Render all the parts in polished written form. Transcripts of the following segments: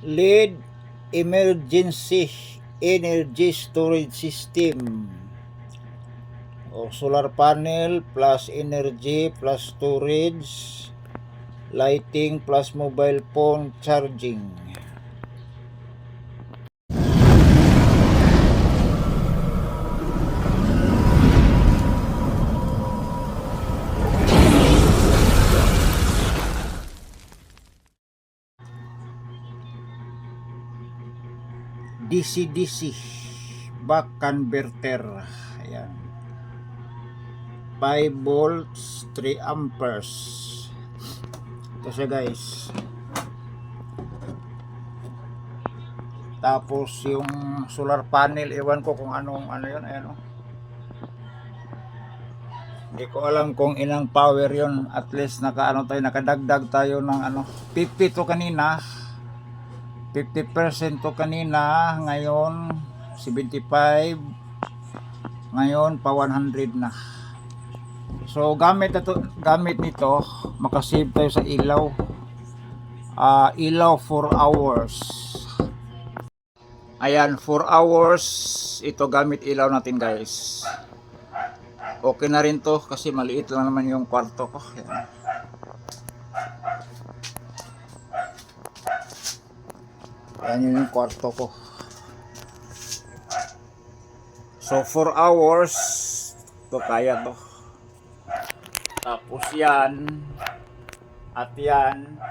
Lead emergency energy storage system, o solar panel plus energy plus storage, lighting plus mobile phone charging. DC-DC back converter. Ayan. 5 volts, 3 amperes. Ito siya guys. Tapos yung solar panel, ewan ko kung anong ano yun. Ayan, oh. Hindi ko alam kung ilang power yun. At least nakadagdag tayo ng 50 to kanina. 50% to kanina, ngayon 75, ngayon pa 100 na. So gamit nito, makasave tayo sa ilaw. Ilaw 4 hours. Ayan, 4 hours ito gamit ilaw natin guys. Okay na rin to kasi maliit lang naman yung kwarto ko. Ayan. Yan yung kwarto ko. So 4 hours to kaya to. Tapos yan at yan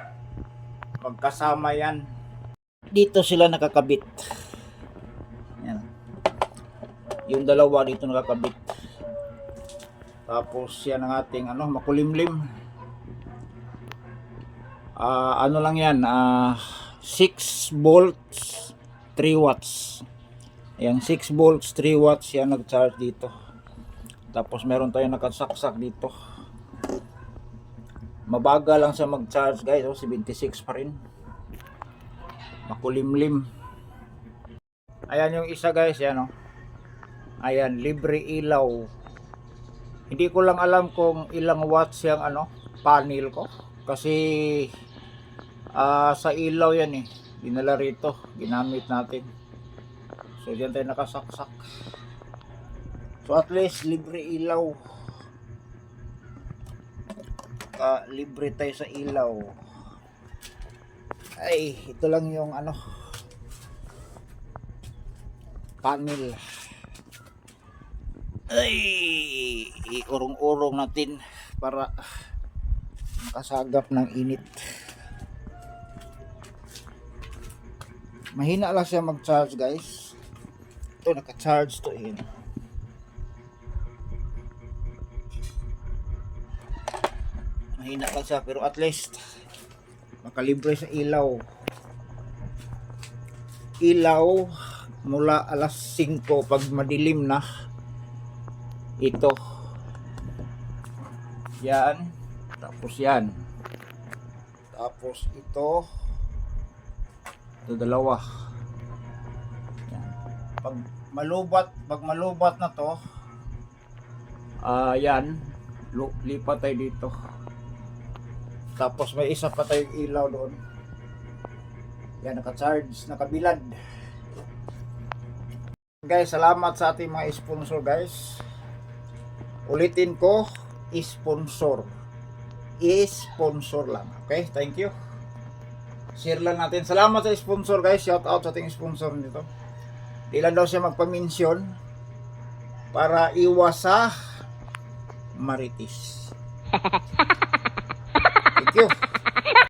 magkasama yan. Dito sila nakakabit. Yan. Yung dalawa dito nakakabit. Tapos yan ang ating makulimlim. Ano lang yan, 6 volts 3 watts. Ayan, 6 volts 3 watts yan nag-charge dito. Tapos meron tayong nakasaksak dito. Mabagal lang siya mag-charge guys, 76 pa rin. Makulimlim. Ayan yung isa guys, yan ayan, libre ilaw. Hindi ko lang alam kung ilang watts yung panel ko. Kasi sa ilaw yan dinala rito, ginamit natin. So diyan tayo nakasaksak. So at least libre ilaw. Libre tayo sa ilaw. Ay, ito lang yung panel. Ay, iurong-urong natin para makasagap ng init. Mahina lang siya mag-charge guys. Ito naka-charge to Mahina lang siya pero at least makalibre sa ilaw. Ilaw mula alas 5 pag madilim na. Ito. Yan. Tapos yan. Tapos ito dalawa. Yan. Pag malubat na to, yan, lipat tayo dito. Tapos may isa pa tayong ilaw doon. Yan, naka-charge, nakabilad. Guys, salamat sa ating mga sponsor guys. Ulitin ko, sponsor lang. Okay, thank you. Share lang natin. Salamat sa sponsor guys. Shout out sa ating sponsor nito. Di lang daw siya magpa-mention para iwas sa maritis. Thank you.